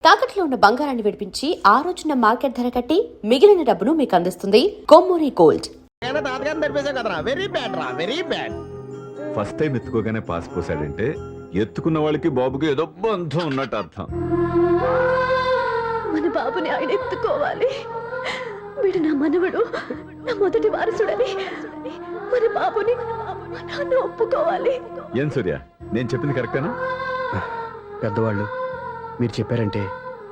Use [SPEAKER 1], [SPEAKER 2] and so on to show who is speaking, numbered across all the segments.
[SPEAKER 1] తాకట్లో ఉన్న బంగారాన్ని విడిపించి ఆ రోజున మార్కెట్ ధర కట్టి మిగిలిన డబ్బును మీకు అందిస్తుంది కొమ్మూరి గోల్డ్.
[SPEAKER 2] ఫస్ట్ టైం ఎత్తుకోగానే పాస్ పోసాడంటే ఎత్తుకున్న వాళ్ళకి బాబుకి ఏదో బంధం ఉన్నట్టు అర్థం.
[SPEAKER 3] మన బాబుని ఆయన ఎత్తుకోవాలి. వీడు నా మనవడు, నా మొదటి వారసుడని మన బాబుని మా నాన్న ఒప్పుకోవాలి.
[SPEAKER 2] ఏం సూర్య, నేను చెప్పింది కరెక్టేనా?
[SPEAKER 4] పెద్దవాళ్ళు మీరు చెప్పారంటే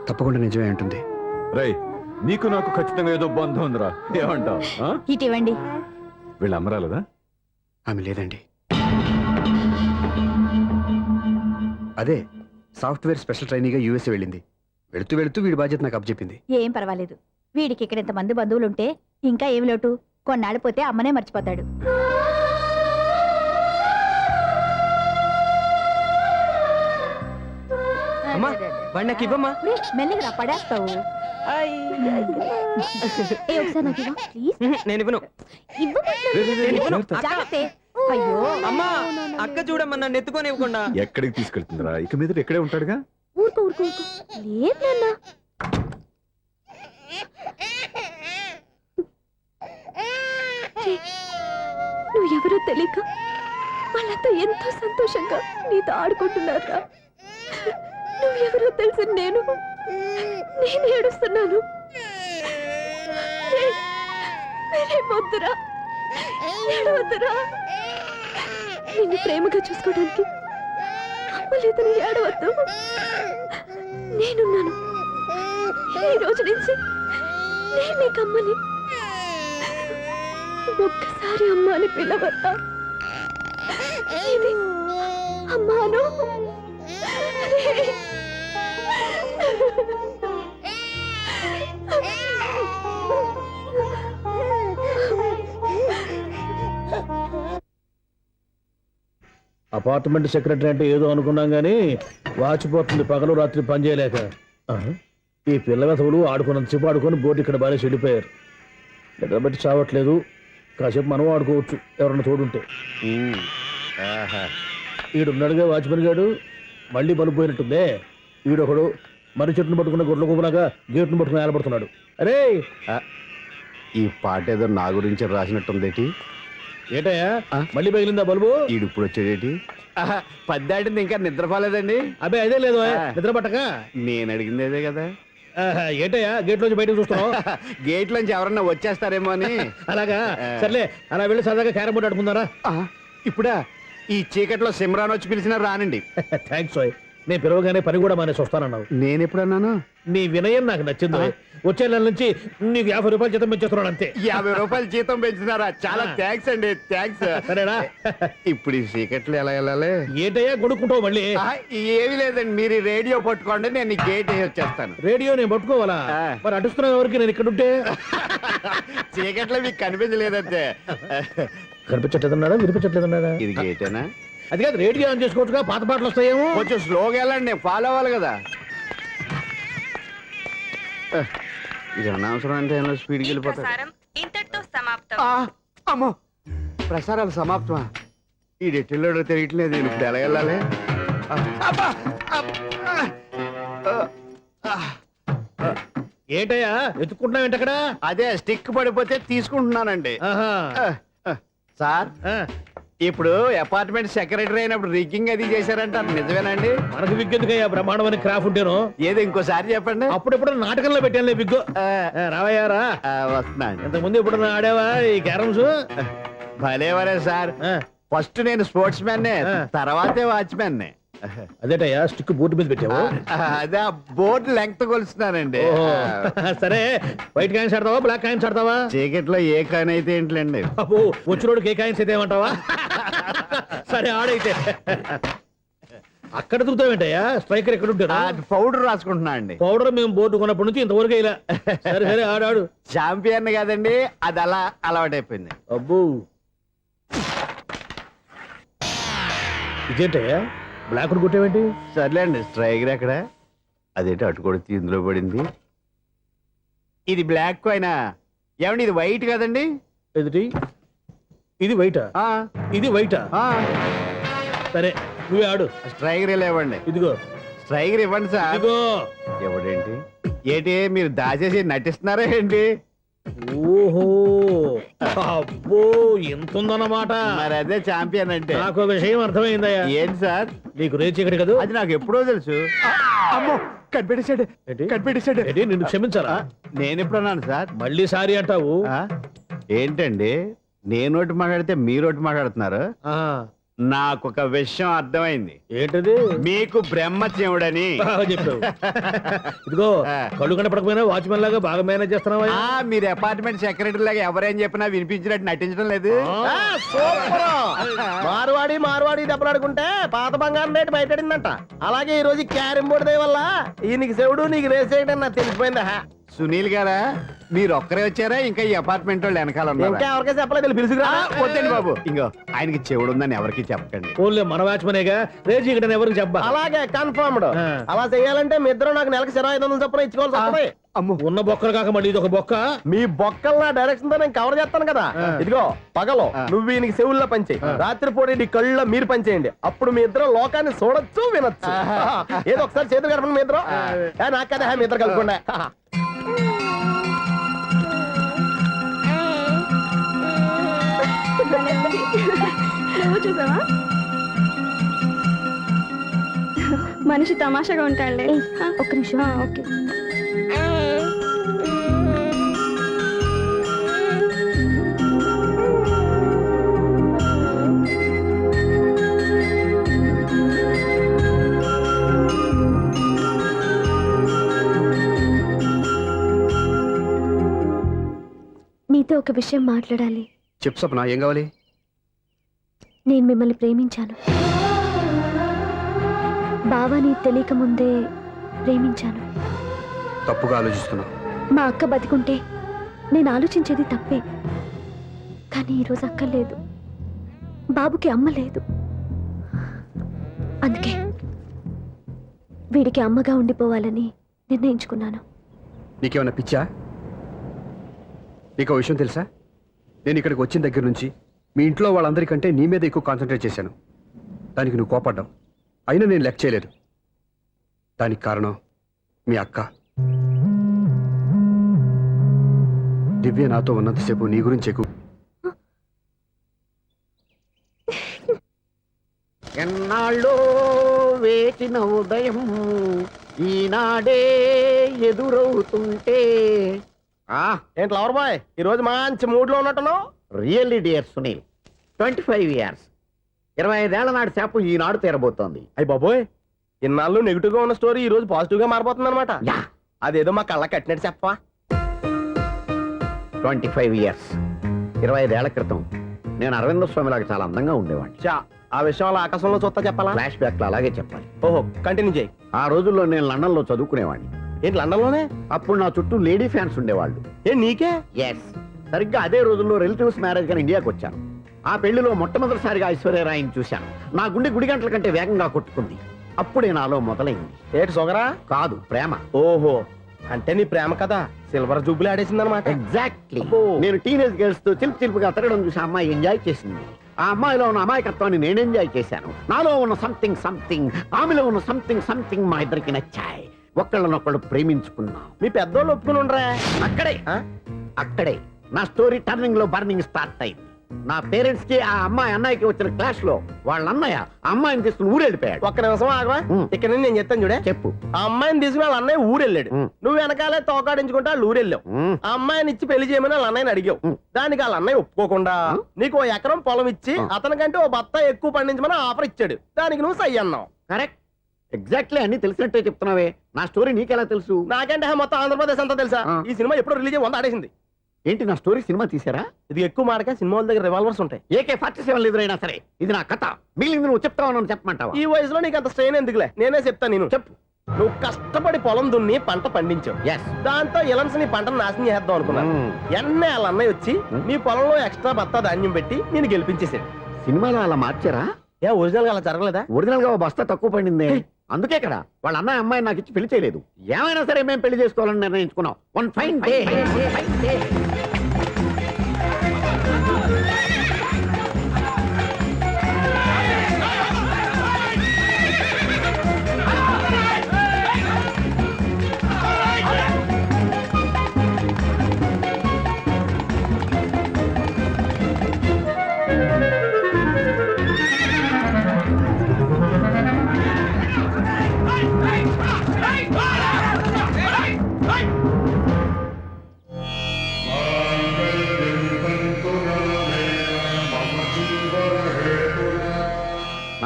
[SPEAKER 4] తప్పకుండా నిజమే ఉంటుంది.
[SPEAKER 2] రై, నీకు నాకు ఖచ్చితంగా ఏదో బంధం ఉందిరా, ఏమంటావు?
[SPEAKER 3] ఇటీవండి.
[SPEAKER 2] వీళ్ళు అమ్మరాలదా?
[SPEAKER 4] ఆమె లేదండి. అదే సాఫ్ట్వేర్ స్పెషల్ ట్రైనీగా యూఎస్ఏ వెళ్ళింది. వెళుతూ వెళుతూ వీడి బాధ్యత నాకు అప్పచెప్పింది.
[SPEAKER 3] ఏం పర్వాలేదు. వీడికి ఇక్కడ ఇంతమంది బంధువులుంటే ఇంకా ఏమి లోటు. కొన్నాళ్ళు పోతే అమ్మనే మర్చిపోతాడు. మెల్లిగా పడేస్తావు. అయ్యో
[SPEAKER 5] అమ్మా, అక్క చూడమ్మా, నన్ను ఎత్తుకొని ఇవ్వకుండా.
[SPEAKER 2] ఎక్కడికి తీసుకెళ్తుందిరా? ఇక మీద ఇక్కడే ఉంటాడుగా.
[SPEAKER 3] ఊరుకో ఊరుకో ఊరుకో. లేదు నాన్న. నువ్వెవరో తెలియక వాళ్ళంతా ఎంతో సంతోషంగా నీతో ఆడుకుంటున్నారా. నువ్వెవరో తెలిసి నేను ఏడుస్తున్నాను. వద్దురా, ఏడవద్దురా. నిన్ను ప్రేమగా చూసుకోవడానికి అమ్మలేదని ఏడవద్దు. నేనున్నాను. ఈ రోజు నుంచి నేను నీకు అమ్మని. ఒక్కసారి అమ్మ అని పిలవద్దా? ఇది అమ్మాను.
[SPEAKER 6] అపార్ట్మెంట్ సెక్రటరీ అంటే ఏదో అనుకున్నాం గానీ వాచిపోతుంది పగలు రాత్రి పని చేయలేక. ఈ పిల్ల వెతవులు ఆడుకున్నంతసేపు ఆడుకొని బోర్డు ఇక్కడ బాగా వెళ్ళిపోయారు. నిద్రబట్టి చావట్లేదు. కాసేపు మనం ఆడుకోవచ్చు ఎవరన్నా తోడుంటే. ఈడున్నాడుగా వాచ్మెన్ గాడు. మళ్ళీ బలుపు పోయినట్టుందే. ఈడొకడు మర్రి చెట్టును పట్టుకున్న గొడ్ల కుప్పలాగా గేట్ను పట్టుకుని ఏలబడుతున్నాడు. అరే,
[SPEAKER 4] ఈ పాట ఏదో నా గురించి రాసినట్టుందేటి.
[SPEAKER 6] ఏటయ్యా మళ్ళీ పగిలిందా బల్బు?
[SPEAKER 4] ఈడు ఇప్పుడు వచ్చేదేటి? పద్దాటింది ఇంకా నిద్రపోలేదండి.
[SPEAKER 6] అబ్బే అదే లేదు నిద్ర పట్టక.
[SPEAKER 4] నేను అడిగింది అదే కదా.
[SPEAKER 6] ఏటయ్యా గేట్ లోంచి బయటకు చూస్తున్నావు?
[SPEAKER 4] గేట్ లోంచి ఎవరన్నా వచ్చేస్తారేమో అని.
[SPEAKER 6] అలాగా, సర్లే అలా వెళ్ళి సరదాగా క్యారం బోర్డు ఆడుకుందారా?
[SPEAKER 4] ఇప్పుడా? ఈ చీకట్లో సిమ్రాన్ వచ్చి పిలిచినా రానండి.
[SPEAKER 6] థ్యాంక్స్. నేను పిలవగానే పని కూడా మానేసి వస్తానన్నావు.
[SPEAKER 4] నేను ఎప్పుడన్నాను?
[SPEAKER 6] నీ వినయం నాకు నచ్చింది. వచ్చే నెల నుంచి నీకు 50 రూపాయలు జీతం పెంచేస్తున్నాను అంతే.
[SPEAKER 4] 50 రూపాయలు జీతం పెంచుతున్నారా? చాలా థ్యాంక్స్ అండి. థ్యాంక్స్.
[SPEAKER 6] సరేనా?
[SPEAKER 4] ఇప్పుడు ఈ చీకట్లు ఎలా వెళ్ళాలి?
[SPEAKER 6] ఏంటయ్యా గొడుక్కుంటావు మళ్ళీ?
[SPEAKER 4] ఏమీ లేదండి, మీరు రేడియో పట్టుకోండి, నేను గేట్ వేసి వచ్చేస్తాను.
[SPEAKER 6] రేడియో నేను పట్టుకోవాలా? మరి అటుస్తున్నావు ఎవరికి నేను ఇక్కడ ఉంటే?
[SPEAKER 4] చీకట్లో మీకు కనిపించలేదంతే.
[SPEAKER 6] కనిపించట్లేదన్నాడా వినిపించట్లేదన్నాడా?
[SPEAKER 4] ఇది గేటేనా?
[SPEAKER 6] అది కాదు, రేడియో ఆన్ చేసుకోవచ్చుగా, పాత పాటలు వస్తాయేమో.
[SPEAKER 4] కొంచెం స్లోగా వెళ్ళండి, నేను ఫాలో అవ్వాలి కదా. ఇది అనవసరం అంటే స్పీడ్కి వెళ్ళిపోతాడు. అమ్మో, ప్రసారాలు సమాప్తమా? ఈ డెట్టిల్లోడో తెలియట్లేదు. నేను ఇప్పుడు ఎలా వెళ్ళాలి?
[SPEAKER 6] ఏంటయ్యా ఎత్తుకుంటున్నావు ఏంటి అక్కడ?
[SPEAKER 4] అదే స్టిక్ పడిపోతే తీసుకుంటున్నానండి. సార్, ఇప్పుడు అపార్ట్మెంట్ సెక్రటరీ అయినప్పుడు రిగ్గింగ్ అది చేశారంట, నిజమేనండి?
[SPEAKER 6] మనకు విగ్ ఎందుకయ్యా, బ్రహ్మాండమని క్రాఫ్ ఉంటేను.
[SPEAKER 4] ఏదో ఇంకోసారి చెప్పండి.
[SPEAKER 6] అప్పుడెప్పుడు నాటకంలో పెట్టాను విగ్గు. రావయ్యారా?
[SPEAKER 4] వస్తున్నా.
[SPEAKER 6] ఇంతకుముందు ఎప్పుడన్నా ఆడావా ఈ క్యారమ్స్?
[SPEAKER 4] భలేవరే సార్. ఫస్ట్ నేను స్పోర్ట్స్ మ్యాన్, తర్వాతే వాచ్మెన్.
[SPEAKER 6] అదేటయ్యా స్టిక్ బోర్డు మీద పెట్టావు?
[SPEAKER 4] అదే బోర్డు లెంగ్త్ కొలుస్తున్నానండి.
[SPEAKER 6] సరే, వైట్ కాయిన్స్ ఆడతావా బ్లాక్ కాయిన్స్ ఆడతావా?
[SPEAKER 4] చీకట్లో ఏ కాయిన్ అయితే ఏంటండి.
[SPEAKER 6] వచ్చినోడికి ఏ కాయిన్స్ అయితే ఏమంటావా? సరే ఆడైతే. అక్కడ దిగుతావేంటయ్యా? స్ట్రైకర్ ఎక్కడ ఉంటారా?
[SPEAKER 4] పౌడర్ రాసుకుంటున్నా అండి.
[SPEAKER 6] పౌడర్ మేము బోర్డు కొన్నప్పటి నుంచి ఇంతవరకు ఇలా. సరే సరే ఆడాడు.
[SPEAKER 4] చాంపియన్ కాదండి, అది అలా అలవాటైపోయింది.
[SPEAKER 6] అబ్బో, ఇదేంటయ్యా బ్లాక్ కొట్టేవేంటి?
[SPEAKER 4] సర్లేండి, స్ట్రైకర్ ఎక్కడ? అదేంటి అటు కొడితే ఇందులో పడింది. ఇది బ్లాక్ కాయినా? ఏమండి ఇది వైట్ కదండి?
[SPEAKER 6] ఎదుటి ఇది వైటా? ఇది వైటా? సరే నువ్వే ఆడు.
[SPEAKER 4] స్ట్రైకర్ ఇలా ఇవ్వండి.
[SPEAKER 6] ఇదిగో
[SPEAKER 4] స్ట్రైకర్ ఇవ్వండి సార్.
[SPEAKER 6] ఇదిగో.
[SPEAKER 4] ఎవడే ఏంటి మీరు దాచేసి నటిస్తున్నారా ఏంటి?
[SPEAKER 6] ఓహో అబ్బో ఎంత ఉందన్నమాట.
[SPEAKER 4] మరి అదే ఛాంపియన్ అంటే.
[SPEAKER 6] నాకు ఒక విషయం అర్థమైందయ్యా.
[SPEAKER 4] ఏంటి సార్?
[SPEAKER 6] నీకు రేచి ఇక్కడ కదా.
[SPEAKER 4] అది నాకు ఎప్పుడో తెలుసు. అమ్మో కనిపెట్టేశాడు,
[SPEAKER 6] ఏంటి?
[SPEAKER 4] కనిపెట్టేశాడు.
[SPEAKER 6] ఏంటి నిన్ను క్షమించాలా?
[SPEAKER 4] నేను ఎప్పుడన్నాను సార్?
[SPEAKER 6] మళ్ళీ సారీ అంటావు.
[SPEAKER 4] ఆ? ఏంటండి నేనోటి మాట్లాడితే మీరోటి మాట్లాడుతున్నారు?
[SPEAKER 6] ఆ,
[SPEAKER 4] నాకు ఒక విషయం అర్థమైంది.
[SPEAKER 6] ఏంటది?
[SPEAKER 4] మీకు బ్రహ్మచ్యముడని.
[SPEAKER 6] బాగా చెప్పావు. ఇదిగో కళ్ళు కనపడకపోయినా వాచ్మెన్ లాగా బాగా మేనేజ్ చేస్తున్నావా?
[SPEAKER 4] మీరు అపార్ట్మెంట్ సెక్రటరీ లాగా ఎవరేం చెప్పినా వినిపించినట్టు నటించడం లేదు.
[SPEAKER 7] మార్వాడి దెబ్బలాడుకుంటే పాత బంగారం రేటు బయటడిందంట. అలాగే ఈ రోజు క్యారం బోర్డు దే వల్ల ఈయనకి శివుడు నీకు రేసేయడం నాకు తెలిసిపోయిందా.
[SPEAKER 4] సునీల్ గారా మీరు ఒక్కరే వచ్చారా? ఇంకా ఈ అపార్ట్మెంట్ వాళ్ళు వెనకాల ఉన్నారా?
[SPEAKER 7] ఇంకా ఎవరికైనా చెప్పలేదు పిలుచుకురా.
[SPEAKER 4] వద్దండి బాబు, ఇంకో ఆయనకి చెవుడు ఉందని ఎవరికి చెప్పకండి.
[SPEAKER 6] ఓన్లీ మన వాచ్మనేగా రేచి ఇక్కడ ఎవరికి చెప్పా.
[SPEAKER 7] అలాగే కన్ఫర్మ్డ్.
[SPEAKER 6] ఆ.
[SPEAKER 7] అలా చేయాలంటే మీ ఇద్దరు నాకు నెలకు 2500 చొప్పున ఇచ్చుకోవాల్సి వస్తుంది.
[SPEAKER 4] అమ్ము
[SPEAKER 6] ఉన్న బొక్కలు కాక మళ్ళీ ఇది ఒక బొక్క.
[SPEAKER 7] మీ బొక్కల డైరెక్షన్ తో నేను కవర్ చేస్తాను కదా. ఇదిగో పగలో నువ్వు ఈయనకి చెవుల్లో పంచే, రాత్రి పూట నీ కళ్ళలో మీరు పంచేయండి. అప్పుడు మీ ఇద్దరు లోకాన్ని చూడొచ్చు వినొచ్చు. ఏదో ఒకసారి చేతులు కలపండి మీ ఇద్దరు. నాకు కదా మీ ఇద్దరు కలుపుకోండి.
[SPEAKER 3] నువ్వు చూసావా? మనిషి తమాషాగా ఉంటాడులే. ఒక్క నిమిషం. ఓకే. నీతో ఒక విషయం మాట్లాడాలి.
[SPEAKER 7] చెప్పు సప్న, ఏం కావాలి?
[SPEAKER 3] నేను మిమ్మల్ని ప్రేమించాను. బావని తెలియక ముందే ప్రేమించాను.
[SPEAKER 7] తప్పుగా ఆలోచిస్తున్నా.
[SPEAKER 3] మా అక్క బతికుంటే నేను ఆలోచించేది తప్పే. కానీ ఈరోజు అక్క లేదు, బాబుకి అమ్మ లేదు. అందుకే వీడికి అమ్మగా ఉండిపోవాలని నిర్ణయించుకున్నాను.
[SPEAKER 7] నీకేమన్నా పిచ్చా? నీకు విషయం తెలుసా? నేను ఇక్కడికి వచ్చిన దగ్గర నుంచి మీ ఇంట్లో వాళ్ళందరికంటే నీ మీద ఎక్కువ కాన్సన్ట్రేట్ చేశాను. దానికి నువ్వు కోపడ్డావు, అయినా నేను లెక్క చేయలేదు. దానికి కారణం మీ అక్క. దివ్య నాతో ఉన్నంతసేపు నీ గురించి ఎక్కువ.
[SPEAKER 4] ఎన్నాళ్ళో వేచిన ఉదయం ఈనాడే ఎదురవుతుంటే.
[SPEAKER 7] ఏంటి లవర్ బాయ్, ఈ రోజు మంచి మూడ్ లో ఉన్నట్టున్నావు.
[SPEAKER 4] రియల్లీ డియర్ సునీల్, 25 years 25 ఏళ్ల నాటి శాపం ఈనాడు తీరబోతోంది.
[SPEAKER 7] అయ్యి బాబోయ్, ఇన్నాళ్ళు నెగిటివ్ గా ఉన్న స్టోరీ ఈ రోజు పాజిటివ్ గా మారిపోతుంది అనమాట.
[SPEAKER 4] యా,
[SPEAKER 7] అదేదో మా కళ్ళ కట్టినట్టు చెప్పవా?
[SPEAKER 4] 25 years 25 ఏళ్ల క్రితం నేను అరవింద స్వామి లాగా చాలా అందంగా ఉండేవాడిని.
[SPEAKER 7] చా, ఆ విషయం అలా ఆకాశంలో చూస్తా చెప్పాలా?
[SPEAKER 4] ఫ్లాష్ బ్యాక్ లో అలాగే చెప్పాలి.
[SPEAKER 7] ఓహో, కంటిన్యూ చేయి.
[SPEAKER 4] ఆ రోజుల్లో నేను లండన్ లో చదువుకునేవాడిని.
[SPEAKER 7] ఏంటి లండన్ లోనే?
[SPEAKER 4] అప్పుడు నా చుట్టూ లేడీ ఫ్యాన్స్ ఉండేవాళ్ళు.
[SPEAKER 7] నీకే?
[SPEAKER 4] ఎస్, సరిగ్గా అదే రోజుల్లో రిలేటివ్స్ మ్యారేజ్ గా ఇండియాకి వచ్చాను. ఆ పెళ్లిలో మొట్టమొదటిసారిగా ఐశ్వర్యరాయని చూశాను. నా గుండె గుడి గంటల కంటే వేగంగా కొట్టుకుంది. అప్పుడే నాలో మొదలైంది.
[SPEAKER 7] ఏటి సొగరా?
[SPEAKER 4] కాదు, ప్రేమ.
[SPEAKER 7] ఓహో, అంటే నీ ప్రేమ కదా సిల్వర్ జూబులు ఆడేసిందనమాట.
[SPEAKER 4] ఎగ్జాక్ట్లీ.
[SPEAKER 7] అబ్బో.
[SPEAKER 4] నేను టీనేజ్ గర్ల్స్ తో చిలిపి చిలిపిగా తిరగడం చూసి ఆ అమ్మాయి ఎంజాయ్ చేసింది. ఆ అమ్మాయిలో ఉన్న అమాయకత్వాన్ని నేను ఎంజాయ్ చేశాను. నాలో ఉన్న సంథింగ్ సంథింగ్, ఆమెలో ఉన్న సంథింగ్ సంథింగ్ మా ఇద్దరికి నచ్చాయి. ఒకళ్ళనొక్కళ్ళు ప్రేమించుకున్నాం.
[SPEAKER 7] మీ పెద్దోళ్ళు ఒప్పుకుని ఉండరా?
[SPEAKER 4] అక్కడే అక్కడే నా స్టోరీ టర్నింగ్ లో బర్నింగ్ స్టార్ట్ అయింది. నా పేరెంట్స్ కి ఆ అమ్మాయి అన్నయ్యకి వచ్చిన క్లాష్ లో వాళ్ళ అన్నయ్య ఆ అమ్మాయిని తీసుకుని ఊరెళ్ళిపోయాడు.
[SPEAKER 7] ఒక్క నిమిషం ఆగవా? ఇక్కడ నుంచి నేను చెప్తాను చూడే.
[SPEAKER 4] చెప్పు.
[SPEAKER 7] ఆ అమ్మాయిని తీసుకుని వాళ్ళ అన్నయ్య ఊరెళ్ళాడు.
[SPEAKER 4] ఉం.
[SPEAKER 7] నువ్వు వెనకాలే తోకాడించుకుంటా వాళ్ళు ఊరెళ్ళావు. ఆ అమ్మాయిని ఇచ్చి పెళ్లి చేయమని వాళ్ళ అన్నయ్యని అడిగావు. దానికి వాళ్ళ అన్నయ్య ఒప్పుకోకుండా నీకు 1 ఎకరం పొలం ఇచ్చి అతనికంటే 1 బత్తా ఎక్కువ పండించమని ఆఫర్ ఇచ్చాడు. దానికి నువ్వు సై అన్నావు.
[SPEAKER 4] కరెక్ట్, ఎగ్జాక్ట్లీ అన్ని తెలిసినట్టే చెప్తున్నావే. నా స్టోరీ నీకెలా తెలుసు?
[SPEAKER 7] నాకంటే మొత్తం ఆంధ్రప్రదేశ్ అంతా తెలుసా? ఈ సినిమా ఎప్పుడు రిలీజ్ 100 ఆడేసింది.
[SPEAKER 4] ఏంటి, నా స్టోరీ సినిమా తీసారా?
[SPEAKER 7] ఇది ఎక్కువ మాటగా సినిమా వాళ్ళ దగ్గర రివాల్వర్స్ ఉంటాయి.
[SPEAKER 4] AK-47 ఎదురైనా సరే ఇది నా కథ. మిగిలింది నువ్వు చెప్తావని చెప్పమంటావా?
[SPEAKER 7] ఈ వయసులో నీకు అంత స్ట్రెయిన్ ఎందుకులే, నేనే చెప్తాను. నేను
[SPEAKER 4] చెప్పు.
[SPEAKER 7] నువ్వు కష్టపడి పొలం దున్ని పంట పండించావు.
[SPEAKER 4] ఎస్.
[SPEAKER 7] దాంతో ఇలన్స్ నీ పంటను నాశనం చేద్దాం అనుకున్నాను. ఎన్నే వాళ్ళ అన్నయ్య వచ్చి నీ పొలంలో ఎక్స్ట్రా బత్తా ధాన్యం పెట్టి నేను గెలిపించేసాడు.
[SPEAKER 4] సినిమాలో అలా మార్చారా?
[SPEAKER 7] ఏ ఒరిజినల్ గా అలా జరగలేదా?
[SPEAKER 4] ఒరిజినల్ గా ఓ బస్తా తక్కువ పడింది. అందుకే కదా వాళ్ళ అన్నయ్య అమ్మాయి నాకు ఇచ్చి పెళ్లి చేయలేదు. ఏమైనా సరే మేము పెళ్లి చేసుకోవాలని నిర్ణయించుకున్నాం. వన్ ఫైన్ డే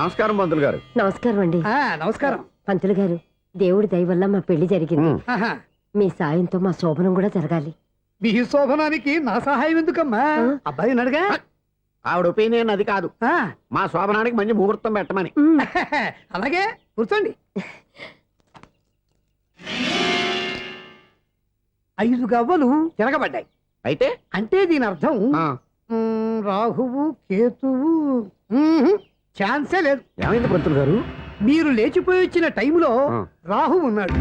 [SPEAKER 4] నమస్కారం పంతులు గారు.
[SPEAKER 8] నమస్కారం అండి.
[SPEAKER 9] నమస్కారం.
[SPEAKER 8] పంతులు గారు, దేవుడి దయ వల్ల మా పెళ్లి జరిగింది.
[SPEAKER 9] ఆహా.
[SPEAKER 8] మీ సాయంతో మా శోభనం కూడా జరగాలి.
[SPEAKER 9] మీ శోభనానికి నా సహాయం ఎందుకమ్మా? అబ్బాయి ఉన్నాడుగా.
[SPEAKER 4] ఆవిడ ఒపీనియన్ అది కాదు,
[SPEAKER 9] ఆ,
[SPEAKER 4] మా శోభనానికి మంచి ముహూర్తం పెట్టమని.
[SPEAKER 9] అలాగే కూర్చోండి. 5 గవ్వలు తిరగబడ్డాయి.
[SPEAKER 4] అయితే
[SPEAKER 9] అంటే దీని అర్థం
[SPEAKER 4] ఆ,
[SPEAKER 9] రాహువు కేతువు ఛాన్సే లేదు.
[SPEAKER 4] ఏమైంది పంతులు గారు?
[SPEAKER 9] మీరు లేచిపోయి వచ్చిన టైంలో
[SPEAKER 4] ఆ.
[SPEAKER 9] రాహువు ఉన్నాడు.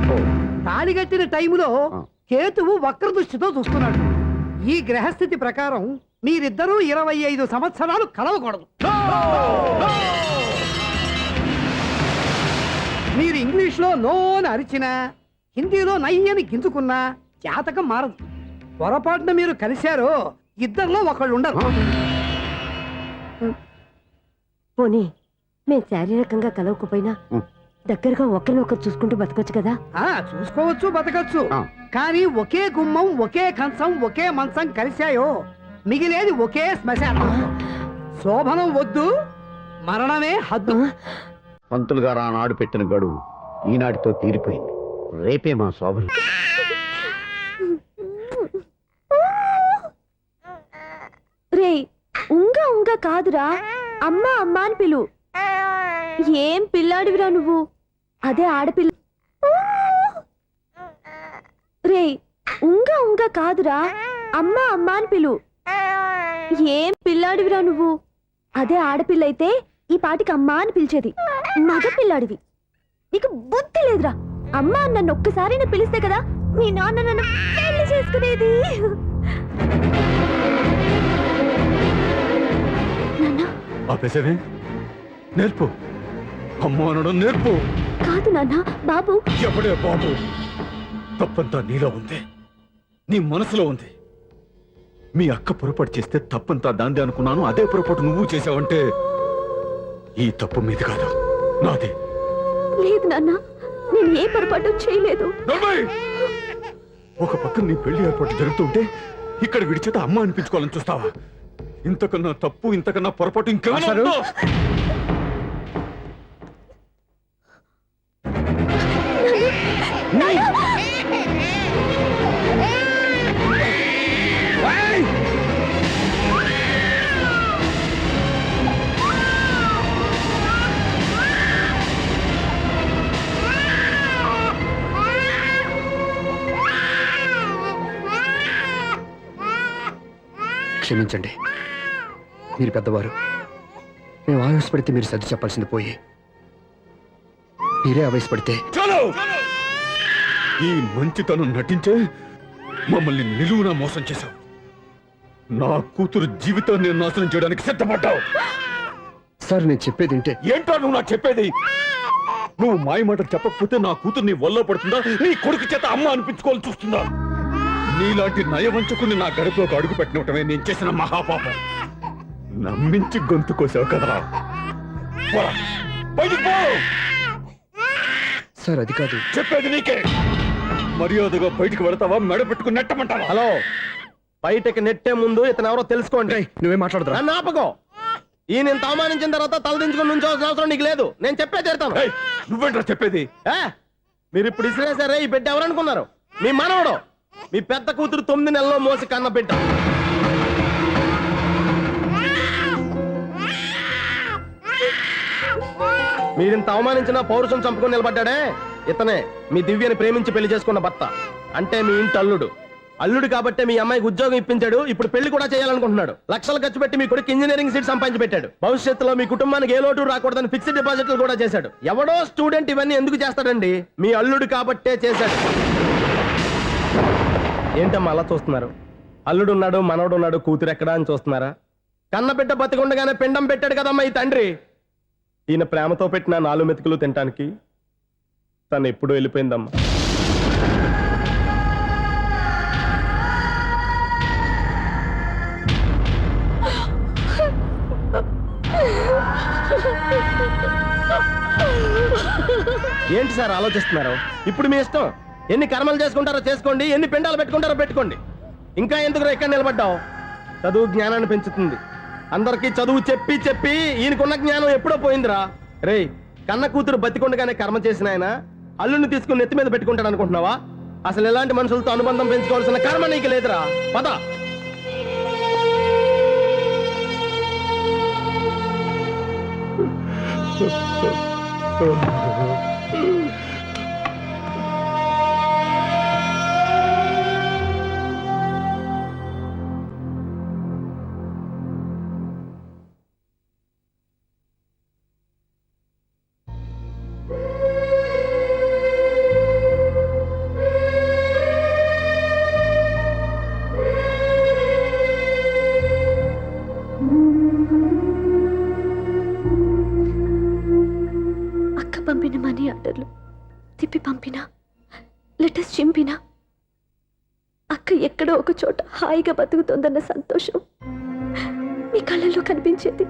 [SPEAKER 9] తాళి కట్టిన టైంలో
[SPEAKER 4] ఆ.
[SPEAKER 9] కేతువు వక్ర దృష్టితో చూస్తున్నాడు. ఈ గ్రహస్థితి ప్రకారం మీరిద్దరూ 25 సంవత్సరాలు కలవకూడదు. మీరు ఇంగ్లీష్ లో నో అని అరిచినా, హిందీలో నై అని గింజుకున్నా జాతకం మారదు. పొరపాటున మీరు కలిశారో ఇద్దరిలో ఒకళ్ళు ఉండరు.
[SPEAKER 8] పోనీ మేము శారీరకంగా కలవకపోయినా దగ్గరగా ఒకరినొకరు చూసుకుంటూ బతకొచ్చు కదా.
[SPEAKER 9] చూసుకోవచ్చు, బతకచ్చు.
[SPEAKER 4] ఆ.
[SPEAKER 9] కానీ ఒకే గుమ్మం, ఒకే కంచం, ఒకే మంచం కలిశాయో మిగిలేది ఒకే శ్మశానం. శోభనం వద్దు, మరణమే హద్దు.
[SPEAKER 4] పంతులు గారు ఆనాడు పెట్టిన గడువు ఈనాటితో తీరిపోయింది. రేపే మా శోభనం.
[SPEAKER 3] రే, ఉంగ ఉంగ కాదురా, అమ్మా అమ్మా అని పిలు. ఏం పిల్లాడివిరా నువ్వు? అదే ఆడపిల్ల. రే, ఉంగ ఉంగ కాదురా, అమ్మా అమ్మా అని పిలు. ఏం పిల్లాడివిరా నువ్వు? అదే ఆడపిల్ల అయితే ఈ పాటికి అమ్మా అని పిలిచేది. మగ పిల్లాడివి, నీకు బుద్ధి లేదురా. అమ్మా నన్ను ఒక్కసారైనా పిలిస్తే కదా మీ నాన్న నన్ను పెళ్లి చేసుకునేది.
[SPEAKER 2] ఆపేసేవే, నేర్పు. అమ్మ అనడం నేర్పు.
[SPEAKER 3] కాదు నాన్న, బాబు.
[SPEAKER 2] ఎప్పుడే బాబు, తప్పంతా నీలో ఉంది, నీ మనసులో ఉంది. మీ అక్క పొరపాటు చేస్తే తప్పంతా దాందే అనుకున్నాను. అదే పొరపాటు నువ్వు చేసావంటే ఈ తప్పు మీది కాదు, నాది.
[SPEAKER 3] లేదు నాన్న, నేను ఏ పొరపాటు చేయలేదు.
[SPEAKER 2] నర్మయ్! ఒక పక్కన నీ పెళ్లి ఏర్పాటు జరుగుతుంటే ఇక్కడ విడిచేత అమ్మ అనిపించుకోవాలని చూస్తావా? ఇంతకన్నా తప్పు, ఇంతకన్నా పొరపాటు ఇంకేమన్నా ఉందా?
[SPEAKER 10] క్షమించండి, మీరు పెద్దవారు. మేము ఆవేశపడితే మీరు సర్ది చెప్పాల్సింది పోయి మీరే ఆవేశపడితే.
[SPEAKER 2] చాలు! ఈ మంచితనం నటించే మమ్మల్ని నిలువునా మోసం చేశావు. నా కూతురు జీవితాన్ని నాశనం చేయడానికి సిద్ధపడ్డావు.
[SPEAKER 10] సార్, నేను చెప్పేది వింటే.
[SPEAKER 2] ఏంటో నువ్వు నాకు చెప్పేది? నువ్వు మాయ మాట చెప్పకపోతే నా కూతురు నీ వల్ల పడుతుందా, నీ కొడుకు చేత అమ్మ అనిపించుకోవాలని చూస్తుందా? నీలాంటి నయవంచుకుని నా గడపలోకి అడుగు పెట్టినటమే నేను చేసిన మహాపాపం. నమ్మించి గొంతు కోసావు కదా. పోరా, బయటికి పో.
[SPEAKER 10] సార్, అది కాదు.
[SPEAKER 2] చెప్పేది నీకే. మర్యాదగా బయటికి వెళతావా, మెడ పెట్టుకుని నెట్టమంటావా?
[SPEAKER 7] హలో, బయటకి నెట్టే ముందు ఇతను ఎవరో తెలుసుకోండి.
[SPEAKER 10] నువ్వేం మాట్లాడదురా?
[SPEAKER 7] నన్ను ఆపకో. ఈయన ఇంత అవమానించిన తర్వాత తలదించుకుని నుంచోవాల్సిన అవసరం నీకు లేదు. నేను చెప్పే తీరుతాను.
[SPEAKER 2] ఏయ్, నువ్వేంట్రా చెప్పేది?
[SPEAKER 7] మీరు ఇప్పుడు ఇసిరేసారే, ఈ బిడ్డ ఎవరనుకున్నారు? మీ మనవడు, మీ పెద్ద కూతురు 9 నెలల్లో మోసి కన్న బిడ్డ. మీరింత అవమానించిన పౌరుషం చంపుకొని నిలబడ్డాడే ఇతనే మీ దివ్యని ప్రేమించి పెళ్లి చేసుకున్న భర్త. అంటే మీ ఇంటి అల్లుడు. అల్లుడు కాబట్టే మీ అమ్మాయికి ఉద్యోగం ఇప్పించాడు. ఇప్పుడు పెళ్లి కూడా చేయాలనుకుంటున్నాడు. లక్షలు ఖర్చు పెట్టి మీ కొడుకు ఇంజనీరింగ్ సీట్ సంపాదించి పెట్టాడు. భవిష్యత్తులో మీ కుటుంబానికి ఏ లోటు రాకూడదని ఫిక్స్డ్ డిపాజిట్లు కూడా చేశాడు. ఎవడో స్టూడెంట్ ఇవన్నీ ఎందుకు చేస్తాడండి? మీ అల్లుడు కాబట్టే చేశాడు. ఏంటమ్మా అలా చూస్తున్నారు? అల్లుడు ఉన్నాడు, మనవడు ఉన్నాడు, కూతురు ఎక్కడా అని చూస్తున్నారా? కన్నబిడ్డ బతికుండగానే పిండం పెట్టాడు కదమ్మా ఈ తండ్రి. ఈయన ప్రేమతో పెట్టిన 4 మెతుకులు తినటానికి తను ఎప్పుడూ వెళ్ళిపోయిందమ్మా. ఏంటి సార్ ఆలోచిస్తున్నారు? ఇప్పుడు మీ ఇష్టం. ఎన్ని కర్మలు చేసుకుంటారో చేసుకోండి, ఎన్ని పిండాలు పెట్టుకుంటారో పెట్టుకోండి. ఇంకా ఎందుకు ఇక్కడ నిలబడ్డావు? చదువు జ్ఞానాన్ని పెంచుతుంది. అందరికీ చదువు చెప్పి చెప్పి ఈయనకున్న జ్ఞానం ఎప్పుడో పోయిందిరా. రేయ్, కన్న కూతురు బతికొండగానే కర్మ చేసిన ఆయన అల్లుని తీసుకుని నెత్తి మీద పెట్టుకుంటాడు అనుకుంటున్నావా? అసలు ఎలాంటి మనుషులతో అనుబంధం పెంచుకోవాల్సిన కర్మ నీకు లేదురా. పద.
[SPEAKER 3] అక్క పంపిన మనీ ఆర్డర్లు తిప్పి పంపినా, లెటర్స్ చింపినా అక్క ఎక్కడో ఒక చోట హాయిగా బతుకుతోందన్న సంతోషం మీ కళ్ళల్లో కనిపించేది.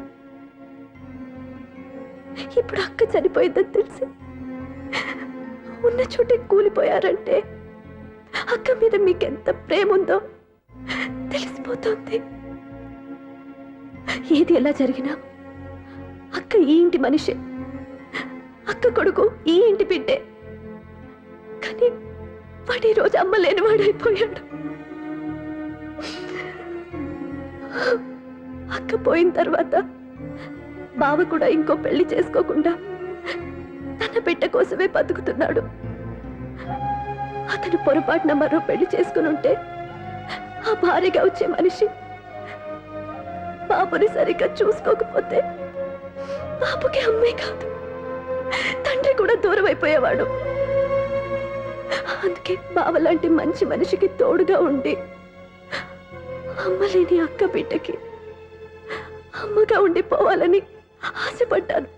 [SPEAKER 3] ఇప్పుడు అక్క చనిపోయిందని తెలిసి ఉన్న చోటే కూలిపోయారంటే అక్క మీద మీకెంత ప్రేమ ఉందో తెలిసిపోతుంది. ఏది ఎలా జరిగినా అక్క ఈ ఇంటి మనిషి, అక్క కొడుకు ఈ ఇంటి బిడ్డే. కానీ వాడు ఈరోజు అమ్మ లేనివాడైపోయాడు. అక్క పోయిన తర్వాత బావ కూడా ఇంకో పెళ్లి చేసుకోకుండా తన బిడ్డ కోసమే బతుకుతున్నాడు. అతను పొరపాటున మరో పెళ్లి చేసుకుని ఉంటే ఆ భార్యగా వచ్చే మనిషి బాబుని సరిగ్గా చూసుకోకపోతే బాబుకి అమ్మే కాదు తండ్రి కూడా దూరం అయిపోయేవాడు. అందుకే బావలాంటి మంచి మనిషికి తోడుగా ఉండి అమ్మలేని అక్క బిడ్డకి అమ్మగా ఉండిపోవాలని ఆశపడ్డాను.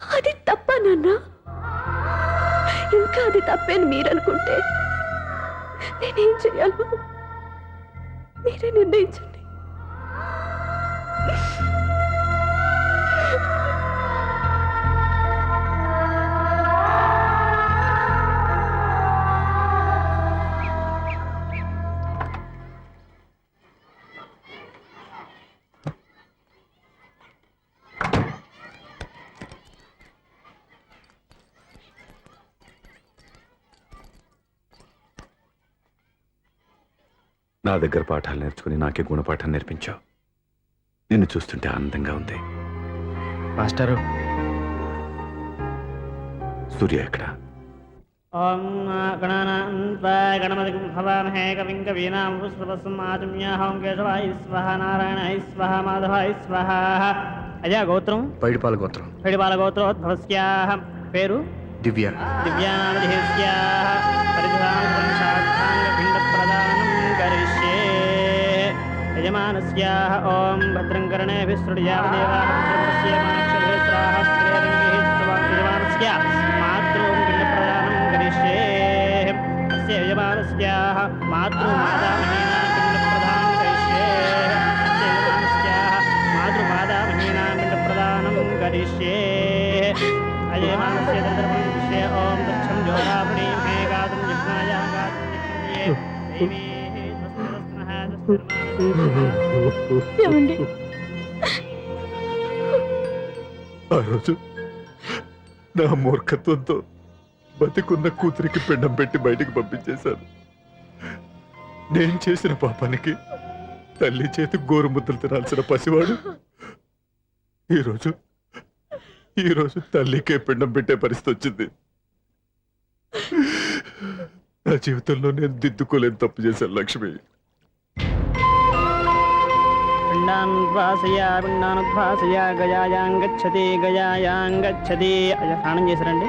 [SPEAKER 3] అది తప్ప నాన్న? ఇంకా అది తప్పేని మీరనుకుంటే నేనేం చేయాలో మీరే నిర్ణయించండి.
[SPEAKER 2] నా దగ్గర పాఠాలు నేర్చుకుని నాకే గుణపాఠం నేర్పించావు. నిన్ను చూస్తుంటే ఆనందంగా ఉంది.
[SPEAKER 7] మాస్టరు,
[SPEAKER 2] సూర్య ఎక్కడ?
[SPEAKER 5] ఓం గణపతిం హవామహే కవిం కవీనాం పుష్పవస్మాజమ్యాహం కేశవాయ స్వహ నారాయణాయ స్వహ మాధవాయ స్వహ. అజా గోత్రం
[SPEAKER 10] పైడిపాల గోత్రం.
[SPEAKER 5] పైడిపాల గోత్రోద్భవస్యాః. పేరు
[SPEAKER 10] దివ్య.
[SPEAKER 5] దివ్యానామధేస్యాః. పరిధానసాంగపిండప్రదానం కరిష్యే. యజమానస్యాః ఓం భద్రం కర్ణేభిः శృణుయామదేవాः బ్రహ్మస్యేమాక్షభేత్రాः శ్రేరంగిः యజమానస్యాః మాతృం పిండప్రదానం కరిష్యే. అస్య యజమానస్యాః మాతృమాదామహీనా పిండప్రదానం కరిష్యే. అస్య యజమానస్యాః మాతృమాదామహీనా పిండప్రదానం కరిష్యే. అజయమానస్య తంత్రపం విషయ ఓం దక్షం జ్యోతాపణీం హే గాతుం జిహ్నాయాం గాతుం జిహ్నయే దేవీ స్వస్తిరస్నః
[SPEAKER 3] ఏమండి?
[SPEAKER 2] ఆ రోజు నా మూర్ఖత్వంతో బతికున్న కూతురికి పిండం పెట్టి బయటికి పంపించేశాను. నేను చేసిన పాపానికి తల్లి చేతి గోరుముద్దలు తినాల్సిన పసివాడు ఈరోజు తల్లికే పిండం పెట్టే పరిస్థితి వచ్చింది. నా జీవితంలో నేను దిద్దుకోలేని తప్పు చేశాను లక్ష్మి.
[SPEAKER 5] పిండానుద్వాసయ గజాయాంగచ్చతి గజాయాంగచ్చతి. స్నానం చేశారండి?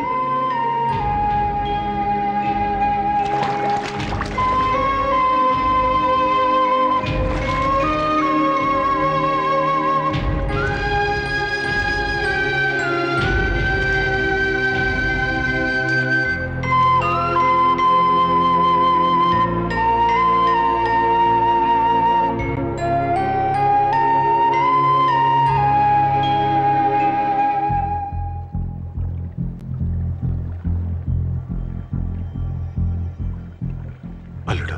[SPEAKER 2] అల్లుడు,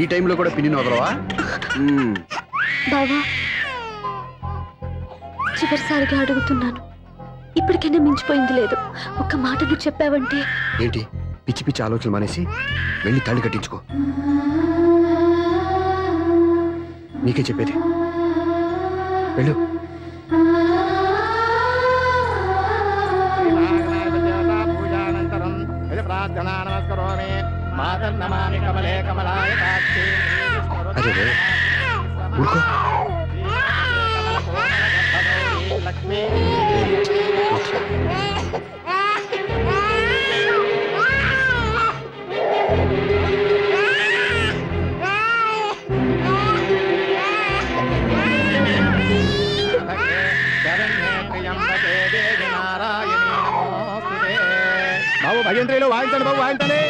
[SPEAKER 10] ఈ టైంలో కూడా పిన్ని వదలవా?
[SPEAKER 3] బావా చివరిసారిగా అడుగుతున్నాను, ఇప్పటికైనా మించిపోయింది లేదు. ఒక్క మాట నువ్వు చెప్పావంటే.
[SPEAKER 10] ఏంటి పిచ్చి పిచ్చి ఆలోచనలు మానేసి వెళ్ళి తాళి కట్టించుకో. నీకే చెప్పేది, వెళ్ళు. అరే రే, ఊరుకో.
[SPEAKER 7] బాబు భజంత్రీలు వాయించండి బాబు, వాయించాలి.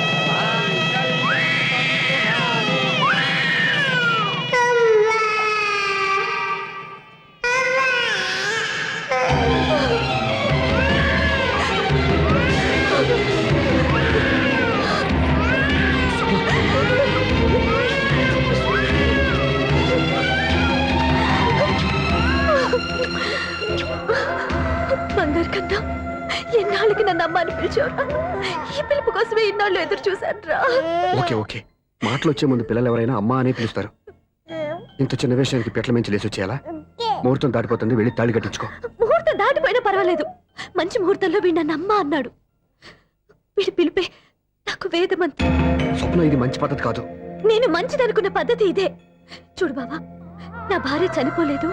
[SPEAKER 3] బంగారు కన్నా ఎన్నాళ్ళకి నన్ను అమ్మ అని పిలిచావురా. ఈ పిలుపు కోసమే ఇన్నాళ్ళు ఎదురు చూశానురా.
[SPEAKER 10] ఓకే ఓకే, మాటలు వచ్చే ముందు పిల్లలు ఎవరైనా అమ్మా అనే పిలుస్తారు. ఇంత చిన్న విషయానికి పెట్ల మించి లేచి వచ్చేయాలా? ముహూర్తం దాటిపోతుంది, వెళ్ళి తాళి కట్టించుకో.
[SPEAKER 3] ముహూర్తం దాటిపోయినా పర్వాలేదు, మంచి ముహూర్తంలో వీడు నన్ను అమ్మ అన్నాడు. వీడి పిలిపే నాకు వేదమంతి.
[SPEAKER 10] స్వప్న, ఇది మంచి పద్ధతి కాదు.
[SPEAKER 3] నేను మంచిదనుకున్న పద్ధతి ఇదే. చూడు బావా, నా భార్య చనిపోలేదు,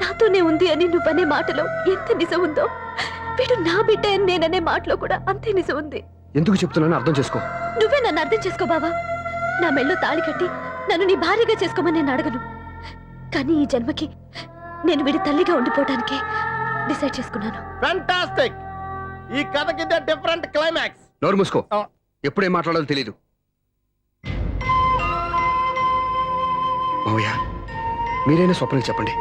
[SPEAKER 3] నాతోనే ఉంది అని నువ్వనే మాటలో ఎంత నిజం ఉందో, వీడు నా బిడ్డ అని నేననే మాటలో కూడా అంతే నిజం ఉంది.
[SPEAKER 10] ఎందుకు చెప్తున్నానో అర్థం చేసుకో.
[SPEAKER 3] నువ్వే నన్ను అర్థం చేసుకో బావా. నా మెళ్ళో తాళి కట్టి నన్ను నీ భార్యగా చేసుకోమని నేను అడగను. కానీ ఈ జన్మకి నేను వీడి తల్లిగా ఉండిపోవడానికి డిసైడ్ చేసుకున్నాను.
[SPEAKER 7] ఫ్యాంటాస్టిక్. ఈ కథకి డిఫరెంట్ క్లైమాక్స్.
[SPEAKER 10] నోరు మూసుకో, ఎప్పుడేం మాట్లాడాలో తెలీదు. మావయ్య, మీరైనా స్వప్నకి చెప్పండి.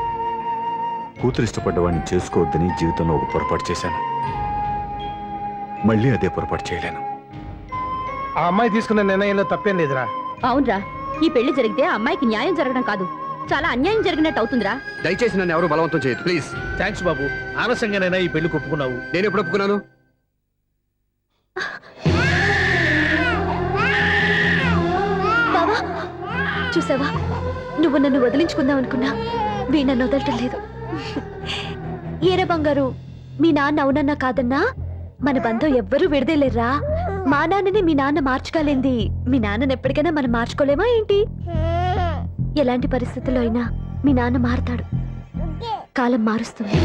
[SPEAKER 2] కూతురు ఇష్టపడ్డవాడిని చేసుకోవద్దని జీవితంలో ఒక పొరపాటు చేశాను. మళ్ళీ అదే పొరపాటు చేయలేను.
[SPEAKER 7] ఆ అమ్మాయి తీసుకున్న నిర్ణయంలో తప్పేం లేదురా.
[SPEAKER 11] అవునరా, ఈ పెళ్లి జరిగితే ఆ అమ్మాయికి న్యాయం జరగడం కాదు, చాలా అన్యాయం జరిగినట్టు అవుతుందిరా.
[SPEAKER 10] దయచేసి నన్ను ఎవరు బలవంతం చేయదు, ప్లీజ్.
[SPEAKER 6] థ్యాంక్స్ బాబు, ఆలస్యంగానైనా ఈ పెళ్లి ఒప్పుకున్నావు.
[SPEAKER 10] నేను ఎప్పుడు ఒప్పుకున్నాను?
[SPEAKER 3] బావా చూసావా, నువ్వు నన్ను వదిలించుకుందాం అనుకున్నా వీ నన్ను వదలటం లేదు. ఏరే బంగారు, మీ నాన్న అవునన్నా కాదన్నా మన బంధం ఎవ్వరూ విడదేలేరా. మా నాన్నని మీ నాన్న మార్చుకోలేంది, మీ నాన్నని ఎప్పటికైనా మనం మార్చుకోలేమా ఏంటి? ఎలాంటి పరిస్థితుల్లో అయినా మీ నాన్న మారతాడు, కాలం మారుస్తుంది.